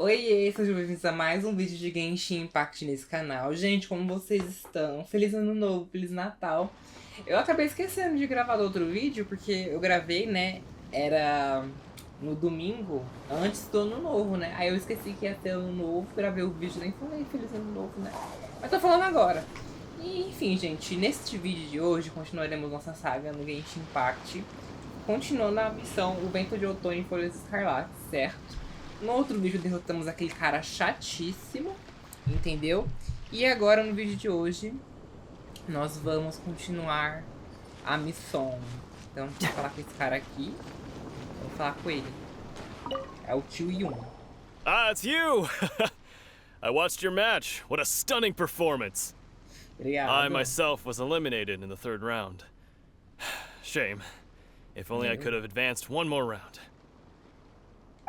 Oiê, sejam bem-vindos a mais um vídeo de Genshin Impact nesse canal. Gente, como vocês estão? Feliz Ano Novo, Feliz Natal. Eu acabei esquecendo de gravar outro vídeo, porque eu gravei, né, era no domingo, antes do Ano Novo, né? Aí eu esqueci que ia ter Ano Novo, gravei o vídeo, nem falei Feliz Ano Novo, né? Mas tô falando agora. E, enfim, gente, neste vídeo de hoje, continuaremos nossa saga no Genshin Impact. Continuando a missão, o Vento de Outono em Folhas Escarlates, certo? No outro vídeo derrotamos aquele cara chatíssimo, entendeu? E agora no vídeo de hoje, nós vamos continuar a missão. Então, vou falar com esse cara aqui. Vou falar com ele. É o tio Yun. Ah, it's you! I watched your match. What a stunning performance. Obrigado. I myself was eliminated in the third round. Shame. If only I could have advanced one more round.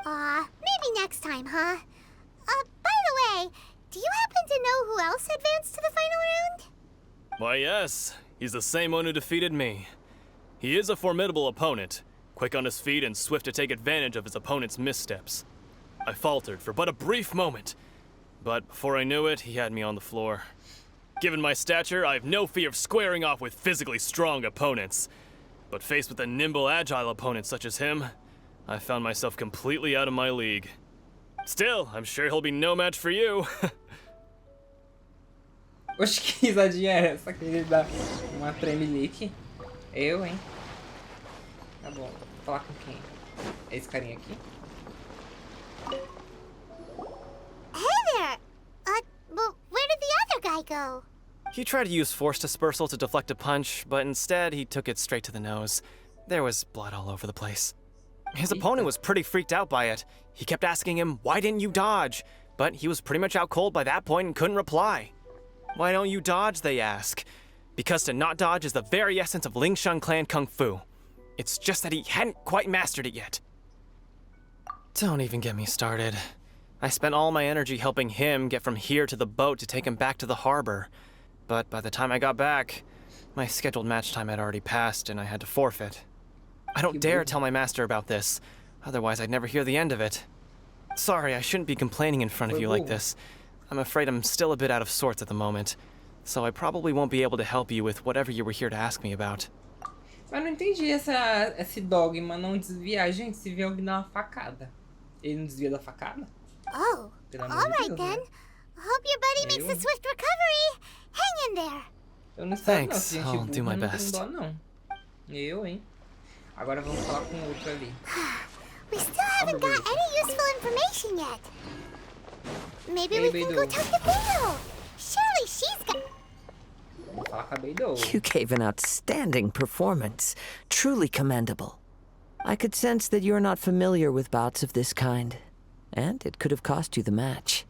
Maybe next time, huh? By the way, do you happen to know who else advanced to the final round? Why, yes. He's the same one who defeated me. He is a formidable opponent, quick on his feet and swift to take advantage of his opponent's missteps. I faltered for but a brief moment, but before I knew it, he had me on the floor. Given my stature, I have no fear of squaring off with physically strong opponents. But faced with a nimble, agile opponent such as him, I found myself completely out of my league. Still, I'm sure he'll be no match for you. Oxe, que risadinha é essa? Que ele dá uma tremelique. Eu, hein? Tá bom, vou falar com quem? É esse carinha aqui? Hey there! Well, where did the other guy go? He tried to use force dispersal to deflect a punch, but instead he took it straight to the nose. There was blood all over the place. His opponent was pretty freaked out by it. He kept asking him, "Why didn't you dodge?" But he was pretty much out cold by that point and couldn't reply. "Why don't you dodge?" they ask. Because to not dodge is the very essence of Lingshan clan kung fu. It's just that he hadn't quite mastered it yet. Don't even get me started. I spent all my energy helping him get from here to the boat to take him back to the harbor. But by the time I got back, my scheduled match time had already passed and I had to forfeit. I don't dare tell my master about this, otherwise I'd never hear the end of it. Sorry, I shouldn't be complaining in front of you like this. I'm afraid I'm still a bit out of sorts at the moment, so I probably won't be able to help you with whatever you were here to ask me about. Mas não entendi esse dogma, não desviar. Gente, se vier alguém dar uma facada, ele não desvia da facada? Oh, alright then. Hope your buddy makes a swift recovery. Hang in there. Eu não sei não, Thanks, se gente I'll do my não best. tem dó, não. Eu, hein? Agora vamos falar com o outro ali. We still haven't got any useful information yet. Maybe we can go talk to Beidou. Surely she's got... Vamos falar com a Beidou. You gave an outstanding performance. Truly commendable. I could sense that you're not familiar with bouts of this kind, and it could have cost you the match.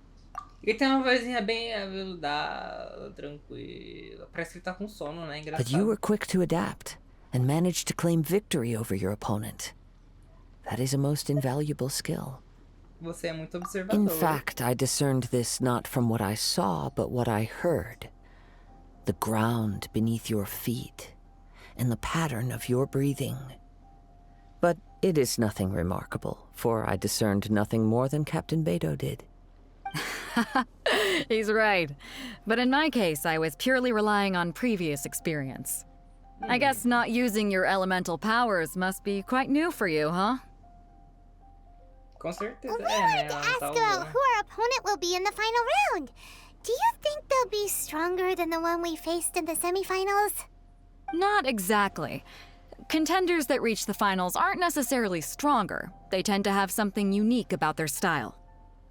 Ele tem uma vozinha bem aveludada, tranquila. Parece que ele tá com sono, né? Engraçado. But you were quick to adapt, and managed to claim victory over your opponent. That is a most invaluable skill. Você é muito observador. In fact, I discerned this not from what I saw, but what I heard. The ground beneath your feet, and the pattern of your breathing. But it is nothing remarkable, for I discerned nothing more than Captain Beidou did. He's right. But in my case, I was purely relying on previous experience. I guess not using your elemental powers must be quite new for you, huh? Com certeza. We wanted to ask about who our opponent will be in the final round. Do you think they'll be stronger than the one we faced in the semifinals? Not exactly. Contenders that reach the finals aren't necessarily stronger. They tend to have something unique about their style.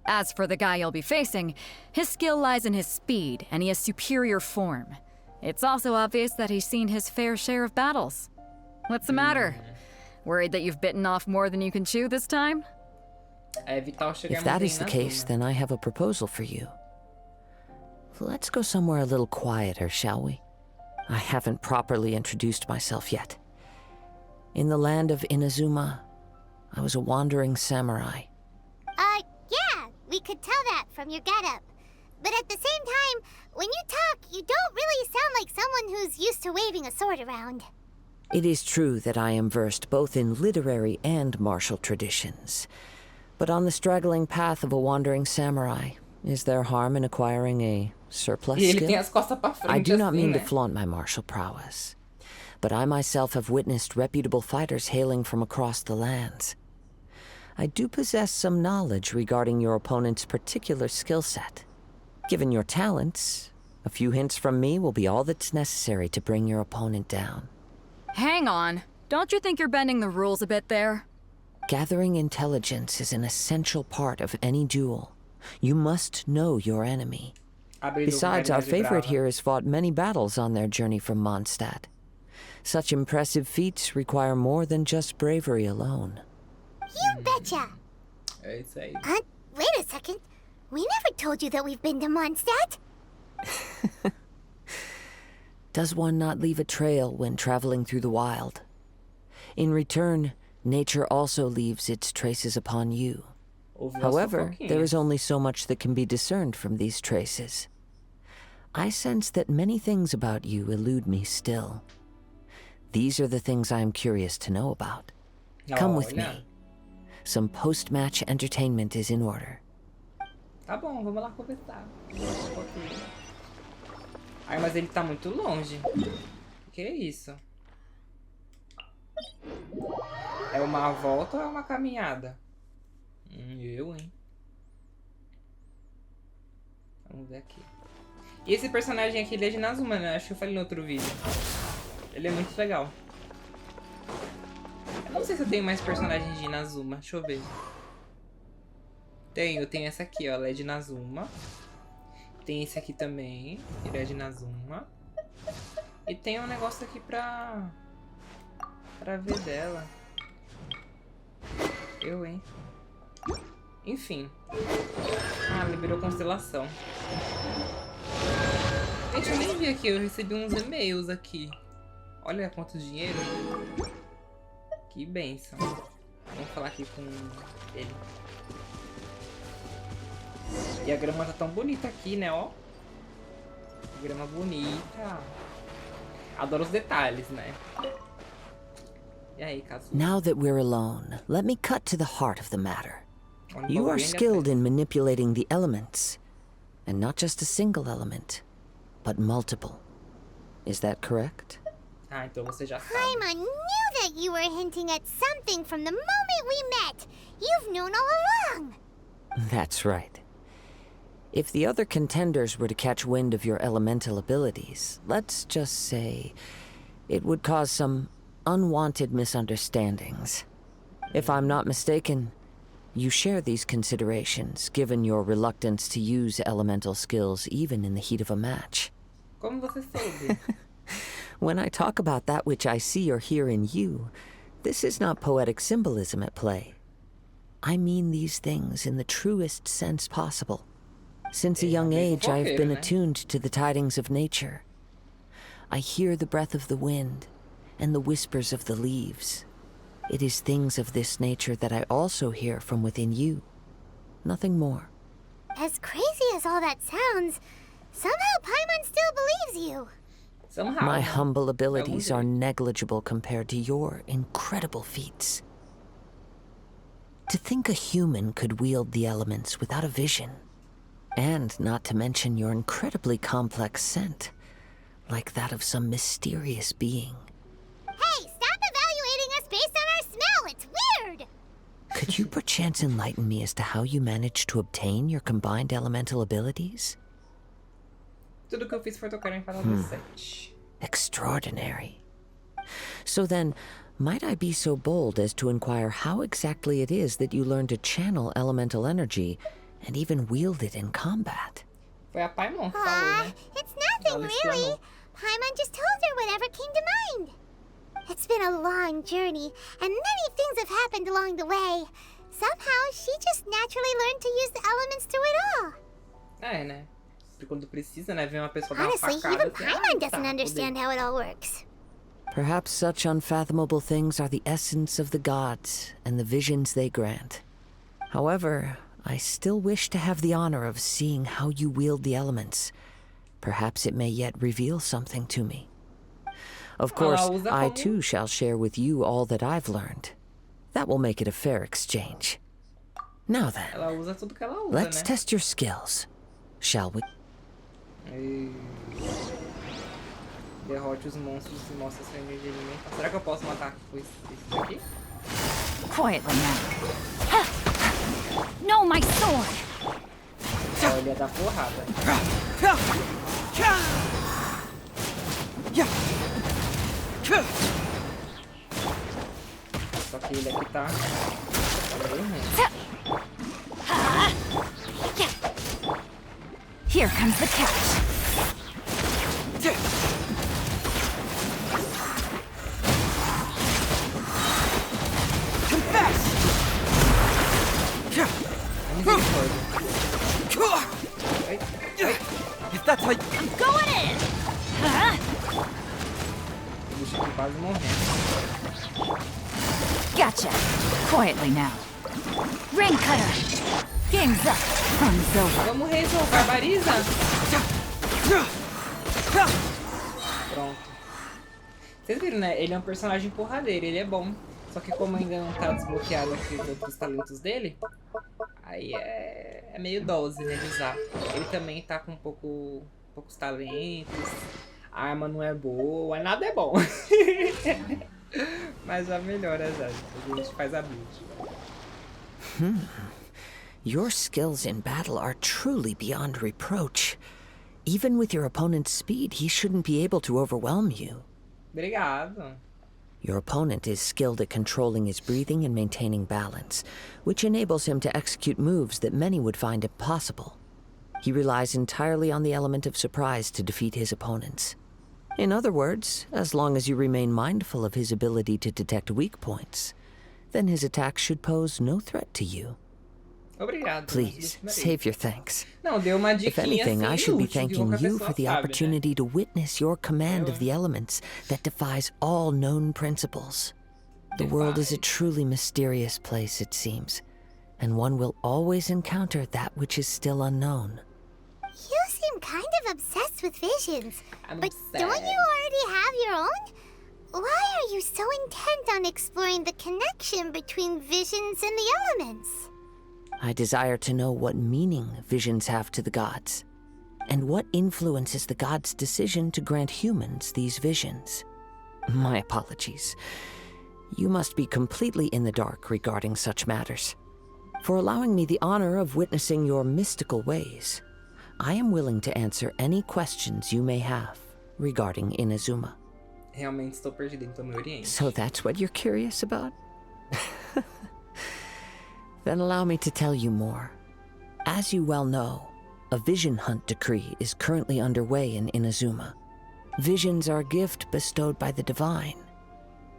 As for the guy you'll be facing, his skill lies in his speed, and he has superior form. It's also obvious that he's seen his fair share of battles. What's the matter? Worried that you've bitten off more than you can chew this time? If that is the case, then I have a proposal for you. Let's go somewhere a little quieter, shall we? I haven't properly introduced myself yet. In the land of Inazuma, I was a wandering samurai. Yeah, we could tell that from your getup. But at the same time, when you talk, you don't really sound like someone who's used to waving a sword around. It is true that I am versed both in literary and martial traditions. But on the straggling path of a wandering samurai, is there harm in acquiring a surplus E ele skill? tem as costas pra frente, I do not assim, mean to né? flaunt my martial prowess, but I myself have witnessed reputable fighters hailing from across the lands. I do possess some knowledge regarding your opponent's particular skill set. Given your talents, a few hints from me will be all that's necessary to bring your opponent down. Hang on. Don't you think you're bending the rules a bit there? Gathering intelligence is an essential part of any duel. You must know your enemy. Besides, our favorite here has fought many battles on their journey from Mondstadt. Such impressive feats require more than just bravery alone. You betcha. É isso aí. Wait a second. We never told you that we've been to Mondstadt. Does one not leave a trail when traveling through the wild? In return, nature also leaves its traces upon you. However, there is only so much that can be discerned from these traces. I sense that many things about you elude me still. These are the things I am curious to know about. Come with me. Some post-match entertainment is in order. Tá bom, vamos lá conversar. Ai, mas ele tá muito longe. Que é isso? É uma volta ou é uma caminhada? Eu, hein? Vamos ver aqui. E esse personagem aqui, ele é de Inazuma, né? Acho que eu falei no outro vídeo. Ele é muito legal. Eu não sei se eu tenho mais personagens de Inazuma. Deixa eu ver. Tenho essa aqui, ó. Ela é de Inazuma. Tem esse aqui também. Ele é de Inazuma. E tem um negócio aqui pra ver dela. Eu, hein? Enfim. Ah, liberou constelação. Gente, eu nem vi aqui. Eu recebi uns e-mails aqui. Olha quanto dinheiro. Que bênção. Vamos falar aqui com ele. E a grama tá tão bonita aqui, né, ó. Grama bonita. Adoro os detalhes, né? E aí, Kazu? Now that we're alone, let me cut to the heart of the matter. You are skilled in manipulating the elements. And not just a single element, but multiple. Is that correct? Ah, então você já sabe. Paimon knew that you were hinting at something from the moment we met. You've known all along. That's right. If the other contenders were to catch wind of your elemental abilities, let's just say it would cause some unwanted misunderstandings. If I'm not mistaken, you share these considerations, given your reluctance to use elemental skills even in the heat of a match. Como você soube? When I talk about that which I see or hear in you, this is not poetic symbolism at play. I mean these things in the truest sense possible. Since a young age, I have been attuned to the tidings of nature. I hear the breath of the wind and the whispers of the leaves. It is things of this nature that I also hear from within you. Nothing more. As crazy as all that sounds, somehow Paimon still believes you. Somehow. My humble abilities are negligible compared to your incredible feats. To think a human could wield the elements without a vision. And not to mention your incredibly complex scent, like that of some mysterious being. Hey, stop evaluating us based on our smell. It's weird. Could you perchance enlighten me as to how you managed to obtain your combined elemental abilities? Tudo que eu fiz foi tocar em Final Fantasy. Extraordinary. So then, might I be so bold as to inquire how exactly it is that you learned to channel elemental energy and even wield it in combat? Foi a Paimon que falou, né? It's nothing really. Paimon just told her whatever came to mind. It's been a long journey, and many things have happened along the way. Somehow, she just naturally learned to use the elements through it all. É, né? Quando precisa, né? Vem uma pessoa dar uma Honestly, facada. even Paimon doesn't understand how it all works. Perhaps such unfathomable things are the essence of the gods and the visions they grant. However, I still wish to have the honor of seeing how you wield the elements. Perhaps it may yet reveal something to me. Of course, I too shall share with you all that I've learned. That will make it a fair exchange. Now then, Ela usa tudo que ela usa, let's né? test your skills, shall we? E... Derrote os monstros e mostra sua energia alimentar. Será que eu posso matar com isso aqui? Quietly now. No, my sword! Ó, ele ia dar porrada. Só que ele aqui tá... Here comes the catch. If that's how you... I'm going in! O bicho aqui quase morrendo. Gotcha. Quietly now. Ring cutter. Game's up. Fun's over. Vamos resolver, barbariza! Pronto. Vocês viram, né? Ele é um personagem porradeiro, ele é bom. Só que como ainda não tá desbloqueado aqui os outros talentos dele, aí é meio dose, né, de usar. Ele também tá com poucos talentos, a arma não é boa, nada é bom. Mas já melhora já, a gente faz a build. Your skills in battle are truly beyond reproach. Even with your opponent's speed, he shouldn't be able to overwhelm you. Obrigado. Your opponent is skilled at controlling his breathing and maintaining balance, which enables him to execute moves that many would find impossible. He relies entirely on the element of surprise to defeat his opponents. In other words, as long as you remain mindful of his ability to detect weak points, then his attacks should pose no threat to you. Obrigado. Please, save your thanks. Não, deu uma diquinha If anything, assim, I should be inútil, que thanking qualquer you pessoa for the sabe, né? opportunity to witness your command of the elements that defies all known principles. The world is a truly mysterious place, it seems, and one will always encounter that which is still unknown. You seem kind of obsessed with visions. I'm But don't obsessed. you already have your own? Why are you so intent on exploring the connection between visions and the elements? I desire to know what meaning visions have to the gods, and what influences the gods' decision to grant humans these visions. My apologies. You must be completely in the dark regarding such matters. For allowing me the honor of witnessing your mystical ways, I am willing to answer any questions you may have regarding Inazuma. Realmente estou perdido, então no Oriente. So that's what you're curious about? Then allow me to tell you more. As you well know, a vision hunt decree is currently underway in Inazuma. Visions are a gift bestowed by the divine.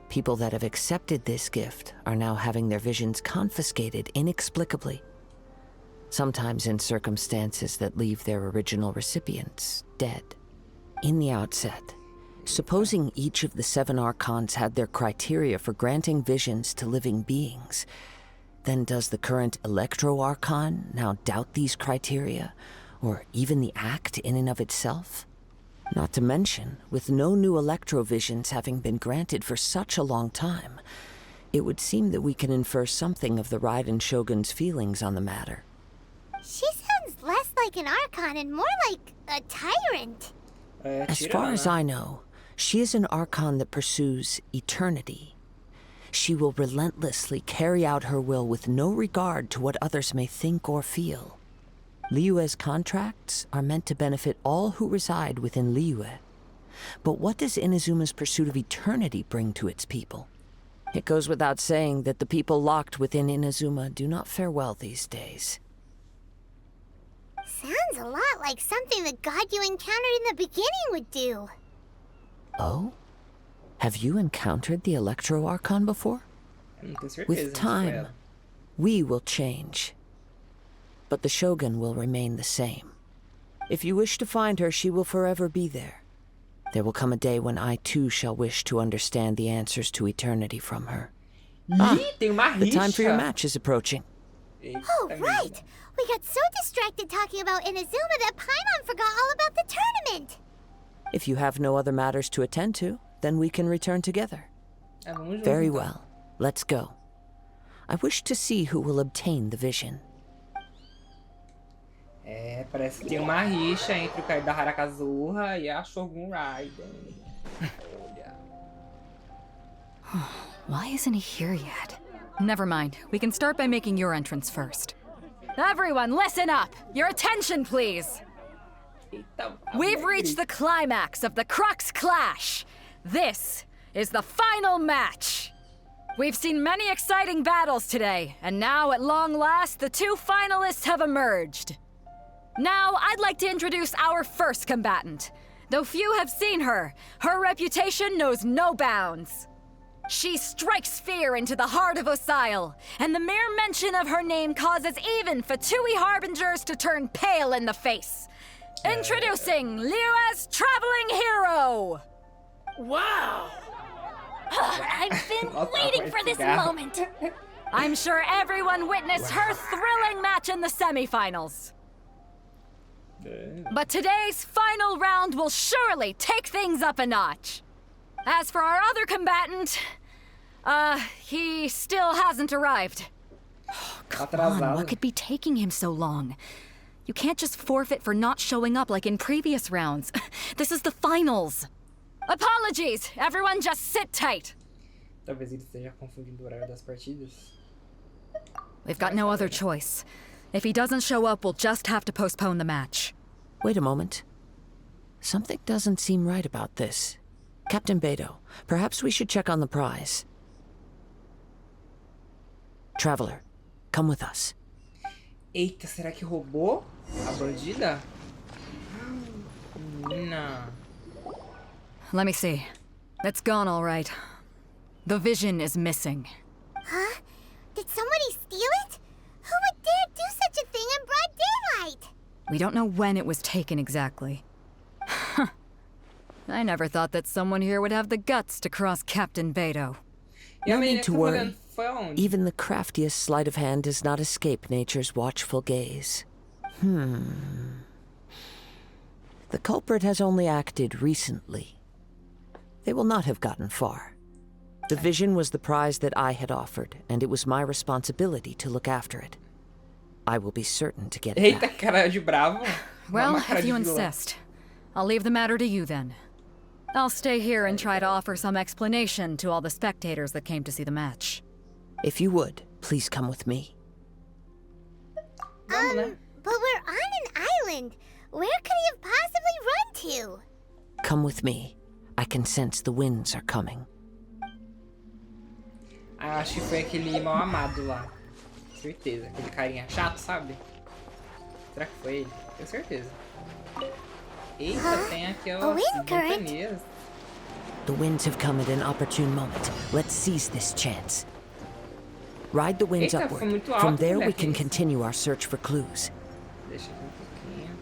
People that have accepted this gift are now having their visions confiscated inexplicably, sometimes in circumstances that leave their original recipients dead. In the outset, supposing each of the 7 archons had their criteria for granting visions to living beings, then does the current Electro Archon now doubt these criteria, or even the act in and of itself? Not to mention, with no new Electro visions having been granted for such a long time, it would seem that we can infer something of the Raiden Shogun's feelings on the matter. She sounds less like an Archon and more like a tyrant. As far as I know, she is an Archon that pursues eternity. She will relentlessly carry out her will with no regard to what others may think or feel. Liyue's contracts are meant to benefit all who reside within Liyue. But what does Inazuma's pursuit of eternity bring to its people? It goes without saying that the people locked within Inazuma do not fare well these days. Sounds a lot like something the god you encountered in the beginning would do. Oh? Have you encountered the Electro Archon before? With time, we will change. But the Shogun will remain the same. If you wish to find her, she will forever be there. There will come a day when I too shall wish to understand the answers to eternity from her. The time for your match is approaching. Oh, right! We got so distracted talking about Inazuma that Paimon forgot all about the tournament! If you have no other matters to attend to, then we can return together. Very well. Let's go. I wish to see who will obtain the vision. É, parece que tem uma rixa entre o cara da Harakazuha e a Shogun Raiden. Olha. Why isn't he here yet? Never mind. We can start by making your entrance first. Everyone, listen up! Your attention, please! Eita, We've reached the climax of the Crux Clash! This is the final match! We've seen many exciting battles today, and now, at long last, the two finalists have emerged. Now, I'd like to introduce our first combatant. Though few have seen her, her reputation knows no bounds. She strikes fear into the heart of Osile, and the mere mention of her name causes even Fatui Harbingers to turn pale in the face. Introducing Liyue's Traveling Hero! Wow! I've been waiting for this moment. I'm sure everyone witnessed her thrilling match in the semifinals. But today's final round will surely take things up a notch. As for our other combatant, he still hasn't arrived. Come on, what could be taking him so long? You can't just forfeit for not showing up like in previous rounds. This is the finals. Apologies, everyone just sit tight. Talvez ele esteja confundindo o horário das partidas. We've got no other choice. If he doesn't show up, we'll just have to postpone the match. Wait a moment. Something doesn't seem right about this. Captain Beto, perhaps we should check on the prize. Traveler, come with us. Eita, será que roubou a bandida? Menina. Let me see. It's gone all right. The vision is missing. Huh? Did somebody steal it? Who would dare do such a thing in broad daylight? We don't know when it was taken exactly. I never thought that someone here would have the guts to cross Captain Beto. No need to worry. Even the craftiest sleight of hand does not escape nature's watchful gaze. The culprit has only acted recently. They will not have gotten far. The vision was the prize that I had offered, and it was my responsibility to look after it. I will be certain to get it Eita, back. cara de bravo. Well, if you insist. I'll leave the matter to you then. I'll stay here and try to offer some explanation to all the spectators that came to see the match. If you would, please come with me. But we're on an island. Where could he have possibly run to? Come with me. I can sense the winds are coming. Ah, acho que foi aquele mal amado lá. Certeza. Aquele carinha chato, sabe? Será que foi ele? Tenho certeza. Eita, tem aqui ó, montanhas. The winds have come at an opportune moment. Let's seize this chance. Ride the winds Eita, upward. foi muito alto, From there we moleque. can continue our search for clues. Deixa aqui pouquinho.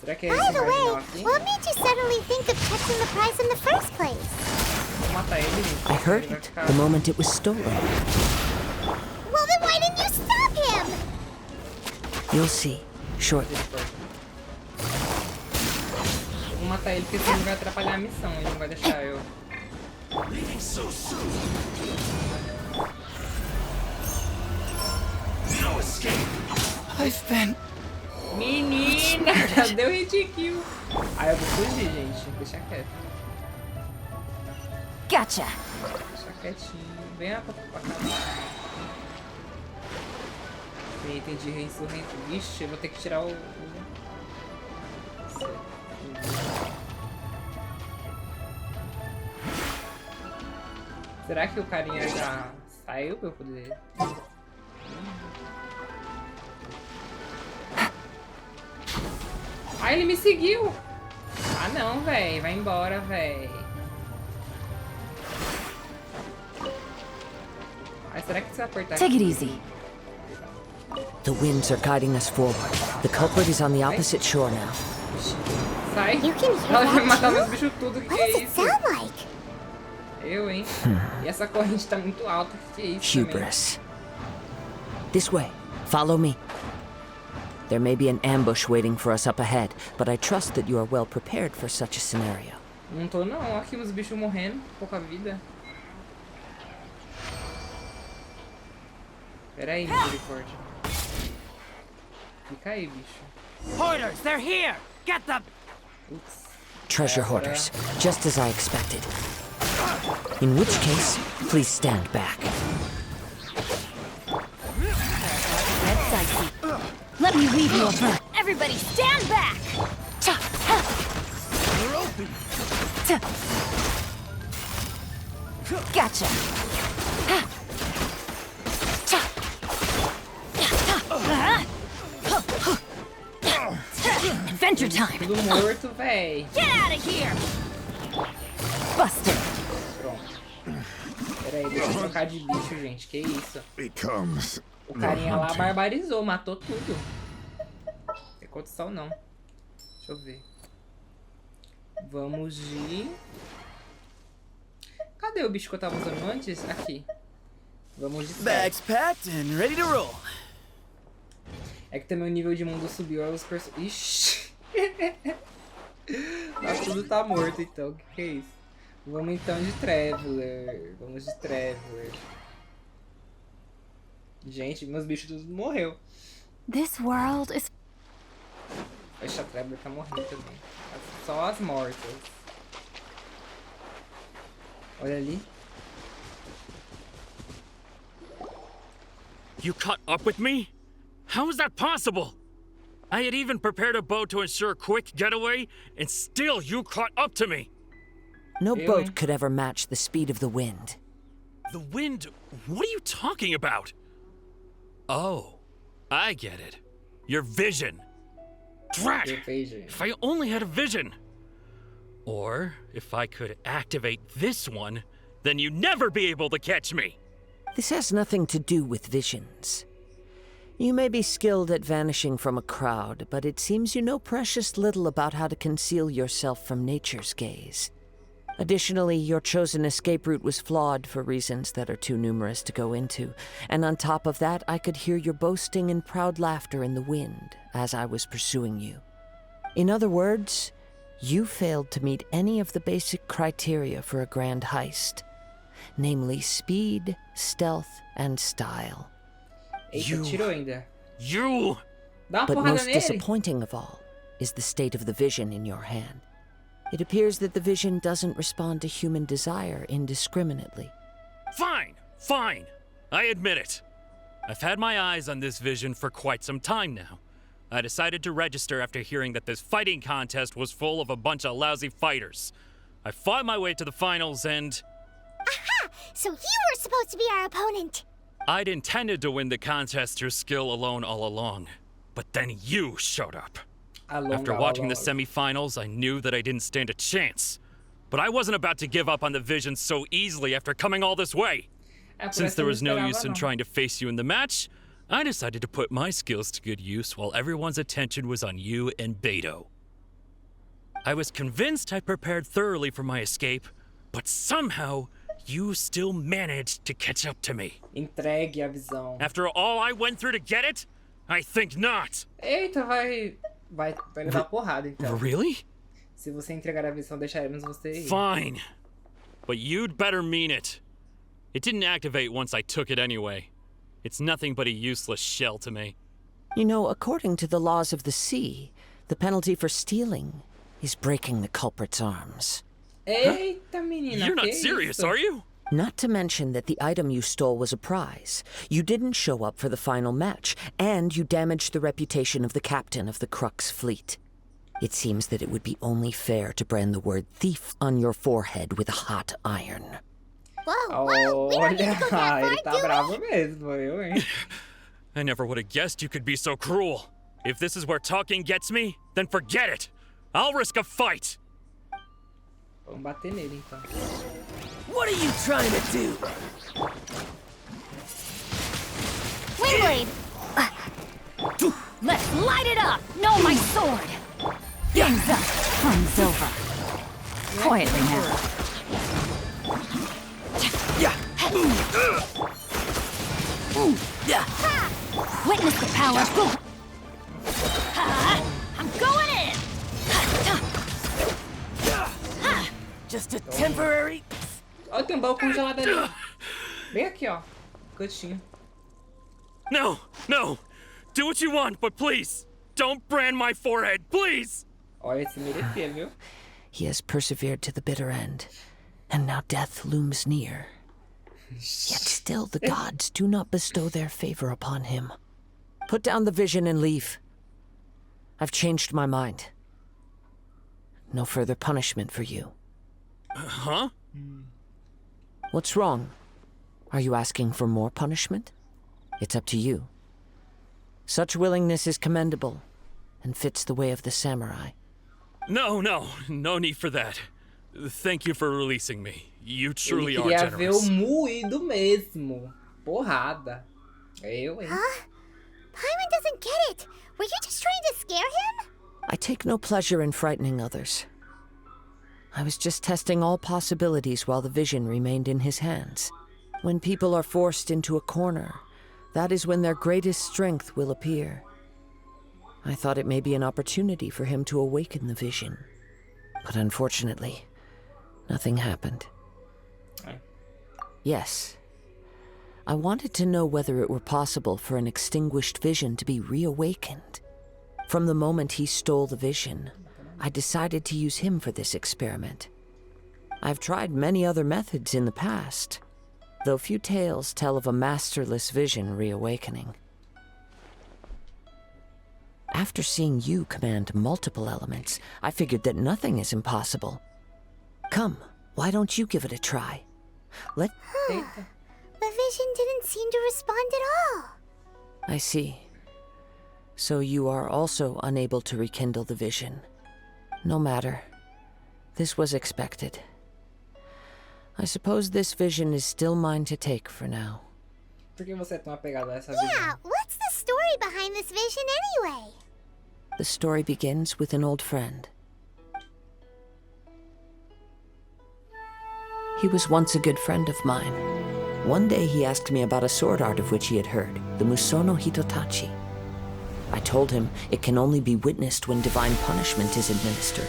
Será que é By esse the way, marginal aqui? what made you suddenly think of catching the prize in the first place? Vou matar ele, gente. I heard Ele vai it ficar- the moment it was stolen. Well, then why didn't you stop him? You'll see, shortly. Vou matar ele porque senão ele vai atrapalhar a missão. Ele não vai deixar eu. I've been... Menina, cadê o hit kill? Ah, eu vou fugir, gente. Deixa quieto. Gotcha! Deixa quietinho. Vem lá pra cá. Tem item de reinsurrento. Vixe, eu vou ter que tirar o... Será que o carinha já saiu pra eu poder... Ah, ele me seguiu! Ah não, véi. Vai embora, véi. Ah, será que se eu apertar Take it aqui? easy. The winds are guiding us forward. The culprit is on the opposite shore now. Sai! You can hear Ela vai that matar too? meus bichos tudo. Que What é does it isso? sound like? Eu, hein? E essa corrente tá muito alta. Que é isso também? Hubris. This way. Follow me. There may be an ambush waiting for us up ahead, but I trust that you are well prepared for such a scenario. Não tô não, aqui os bichos morrendo, pouca vida. Pera aí, misericórdia. Fica aí, bicho. Hoarders, they're here! Get them! Ups. Treasure hoarders, just as I expected. In which case, please stand back. That's dicey. Let me leave you a bird. Everybody stand back! They're open! Gotcha. Adventure time! Tudo morto, véi. Get out of here! Busted! Pronto. Pera aí, deixa eu trocar de bicho, gente. Que isso? Becomes O carinha lá barbarizou, matou tudo. Não tem condição não. Deixa eu ver. Vamos de... Cadê o bicho que eu tava usando antes? Aqui. Vamos de Bags packed and ready to roll. É que também o nível de mundo subiu aos Ixi. Mas tudo tá morto então. O que é isso? Vamos então de Traveler. Vamos de Traveler. Gente, meus bichos todos morreu. This world is... Essa Traveler tá morrendo também. Só as mortas. Olha ali. You caught up with me? How is that possible? I had even prepared a boat to ensure a quick getaway, and still you caught up to me. No boat could ever match the speed of the wind. The wind? What are you talking about? Oh, I get it. Your vision. Drat! Your vision. If I only had a vision. Or if I could activate this one, then you'd never be able to catch me. This has nothing to do with visions. You may be skilled at vanishing from a crowd, but it seems you know precious little about how to conceal yourself from nature's gaze. Additionally, your chosen escape route was flawed for reasons that are too numerous to go into, and on top of that, I could hear your boasting and proud laughter in the wind as I was pursuing you. In other words, you failed to meet any of the basic criteria for a grand heist, namely speed, stealth, and style. Eita, tirou ainda. You! Dá uma But porrada most nele. disappointing of all is the state of the vision in your hand. It appears that the vision doesn't respond to human desire indiscriminately. Fine, fine. I admit it. I've had my eyes on this vision for quite some time now. I decided to register after hearing that this fighting contest was full of a bunch of lousy fighters. I fought my way to the finals and... Aha! So you were supposed to be our opponent! I'd intended to win the contest through skill alone all along. But then you showed up. After watching the semifinals, I knew that I didn't stand a chance. But I wasn't about to give up on the vision so easily after coming all this way. Since there was no use in trying to face you in the match, I decided to put my skills to good use while everyone's attention was on you and Beto. I was convinced I prepared thoroughly for my escape, but somehow you still managed to catch up to me. Entregue a visão. After all I went through to get it? I think not. Eita, vai levar porrada então. Really? Se você entregar a visão, deixaremos você ir. Fine. But you'd better mean it. It didn't activate once I took it anyway. It's nothing but a useless shell to me. You know, according to the laws of the sea, the penalty for stealing is breaking the culprit's arms. Eita, menina, You're not que serious, isso? are you? Not to mention that the item you stole was a prize. You didn't show up for the final match, and you damaged the reputation of the captain of the Crux fleet. It seems that it would be only fair to brand the word thief on your forehead with a hot iron. Whoa, whoa! We don't need to go that Olha, ele tá far, do bravo we? mesmo, eu, hein? I never would have guessed you could be so cruel. If this is where talking gets me, then forget it. I'll risk a fight. Vamos bater nele então. What are you trying to do? Wingblade! Let's light it up! No, my sword! Game's up. Fun's over. Quietly now. Yeah. Witness the power. just a temporary... Olha, tem um baú congelado ali. Bem aqui, ó. Cantinho. No, no! Do what you want, but please, don't brand my forehead, please! Olha, esse merecia, viu? He has persevered to the bitter end, and now death looms near. Yet still the gods do not bestow their favor upon him. Put down the vision and leave. I've changed my mind. No further punishment for you. Huh? What's wrong? Are you asking for more punishment? It's up to you. Such willingness is commendable, and fits the way of the samurai. No need for that. Thank you for releasing me. You truly are Ele queria ver o generous. moído mesmo. Porrada. Eu, hein? Huh? Paimon doesn't get it. Were you just trying to scare him? I take no pleasure in frightening others. I was just testing all possibilities while the vision remained in his hands. When people are forced into a corner, that is when their greatest strength will appear. I thought it may be an opportunity for him to awaken the vision. But unfortunately, nothing happened. Yes. I wanted to know whether it were possible for an extinguished vision to be reawakened. From the moment he stole the vision, I decided to use him for this experiment. I've tried many other methods in the past, though few tales tell of a masterless vision reawakening. After seeing you command multiple elements, I figured that nothing is impossible. Come, why don't you give it a try? The vision didn't seem to respond at all. I see. So you are also unable to rekindle the vision. No matter. This was expected. I suppose this vision is still mine to take for now. Por que você é tão apegado a essa Yeah, visão? what's the story behind this vision anyway? The story begins with an old friend. He was once a good friend of mine. One day he asked me about a sword art of which he had heard, the Musono Hitotachi. I told him it can only be witnessed when divine punishment is administered.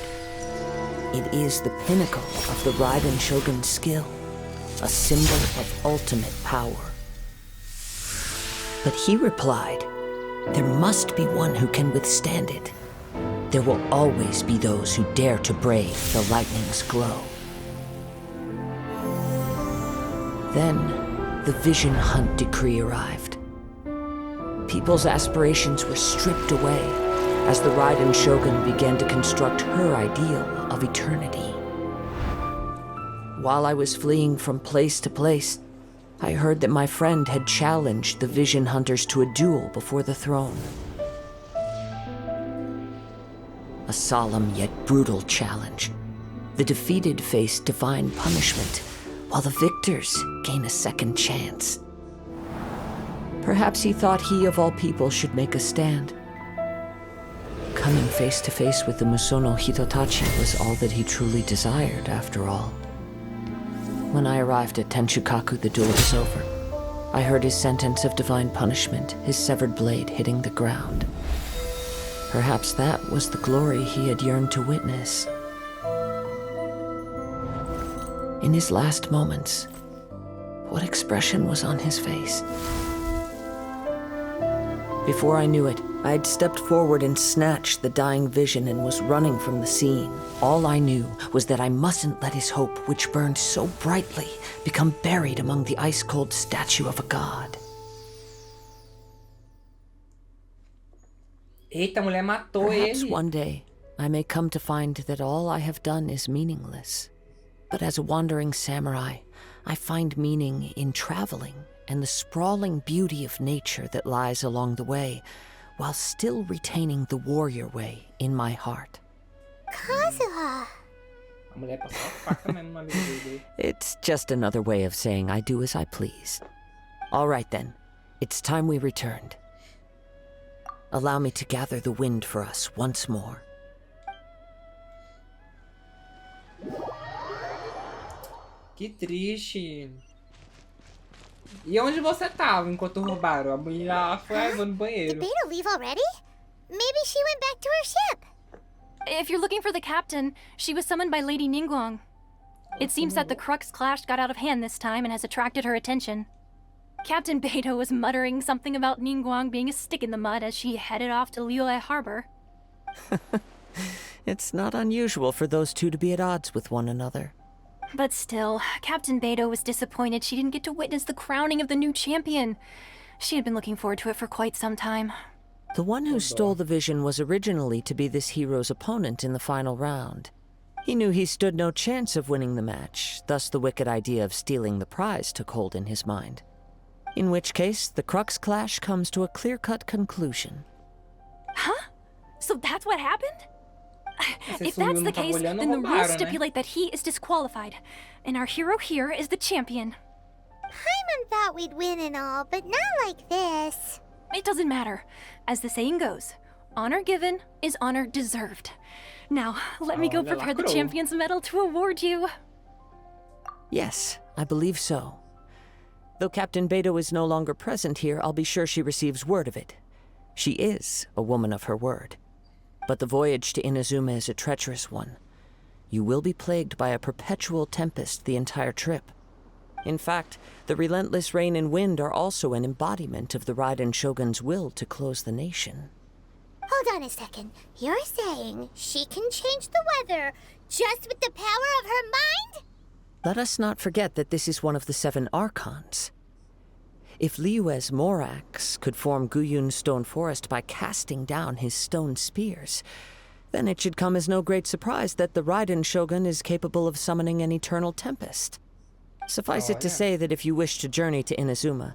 It is the pinnacle of the Raiden Shogun's skill, a symbol of ultimate power. But he replied, there must be one who can withstand it. There will always be those who dare to brave the lightning's glow. Then, the Vision Hunt decree arrived. People's aspirations were stripped away as the Raiden Shogun began to construct her ideal of eternity. While I was fleeing from place to place, I heard that my friend had challenged the Vision Hunters to a duel before the throne. A solemn yet brutal challenge. The defeated face divine punishment, while the victors gain a second chance. Perhaps he thought he of all people should make a stand. Coming face to face with the Musono Hitotachi was all that he truly desired, after all. When I arrived at Tenshukaku, the duel was over. I heard his sentence of divine punishment, his severed blade hitting the ground. Perhaps that was the glory he had yearned to witness. In his last moments, what expression was on his face? Before I knew it, I had stepped forward and snatched the dying vision and was running from the scene. All I knew was that I mustn't let his hope, which burned so brightly, become buried among the ice-cold statue of a god. Eita, a mulher matou Perhaps ele. one day I may come to find that all I have done is meaningless. But as a wandering samurai, I find meaning in traveling and the sprawling beauty of nature that lies along the way, while still retaining the warrior way in my heart. Kazuha. A mulher passou a faca mesmo no amigo dele. It's just another way of saying I do as I please. All right then, it's time we returned. Allow me to gather the wind for us once more. Que triste. E onde você tava enquanto roubaram? A menina foi no Did banheiro. Beta leave already? Maybe she went back to her ship. If you're looking for the captain, she was summoned by Lady Ningguang. It seems that the Crux clash got out of hand this time and has attracted her attention. Captain Beidou was muttering something about Ningguang being a stick in the mud as she headed off to Liyue Harbor. It's not unusual for those two to be at odds with one another. But still, Captain Beidou was disappointed she didn't get to witness the crowning of the new champion. She had been looking forward to it for quite some time. The one who stole the vision was originally to be this hero's opponent in the final round. He knew he stood no chance of winning the match, thus the wicked idea of stealing the prize took hold in his mind. In which case, the Crux clash comes to a clear-cut conclusion. Huh? So that's what happened? If that's the case, then the rules stipulate that he is disqualified, and our hero here is the champion. Paimon thought we'd win and all, but not like this. It doesn't matter. As the saying goes, honor given is honor deserved. Now, let me go prepare the champion's medal to award you. Yes, I believe so. Though Captain Beidou is no longer present here, I'll be sure she receives word of it. She is a woman of her word. But the voyage to Inazuma is a treacherous one. You will be plagued by a perpetual tempest the entire trip. In fact, the relentless rain and wind are also an embodiment of the Raiden Shogun's will to close the nation. Hold on a second. You're saying she can change the weather just with the power of her mind? Let us not forget that this is one of the 7 Archons. If Liyue's Morax could form Guyun's stone forest by casting down his stone spears, then it should come as no great surprise that the Raiden Shogun is capable of summoning an eternal tempest. Suffice it to say that if you wish to journey to Inazuma,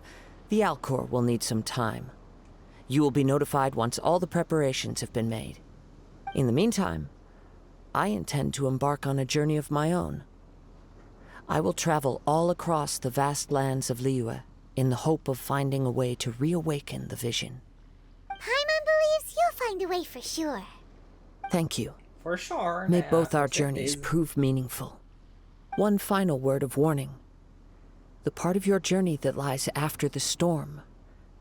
the Alcor will need some time. You will be notified once all the preparations have been made. In the meantime, I intend to embark on a journey of my own. I will travel all across the vast lands of Liyue in the hope of finding a way to reawaken the vision. Paimon believes you'll find a way for sure. Thank you. For sure. May both our journeys prove meaningful. One final word of warning. The part of your journey that lies after the storm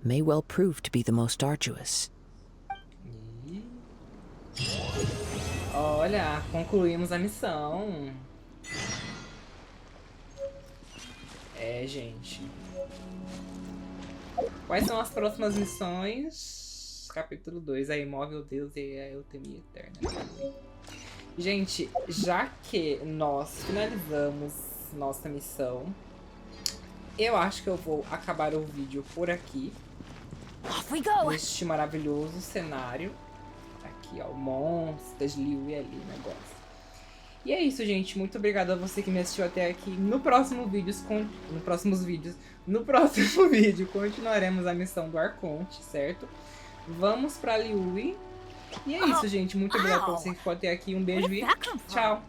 may well prove to be the most arduous. Olha, concluímos a missão. Gente. Quais são as próximas missões? Capítulo 2. A imóvel Deus e a eutemia eterna. Gente, já que nós finalizamos nossa missão, eu acho que eu vou acabar o vídeo por aqui. Off we go! Neste maravilhoso cenário. Aqui, ó, monstros, Liyue ali, negócio. E é isso, gente. Muito obrigada a você que me assistiu até aqui. No próximo vídeo continuaremos a missão do Arconte, certo? Vamos pra Liyue. E é isso, gente. Muito obrigada por você que ficou até aqui. Um beijo e tchau!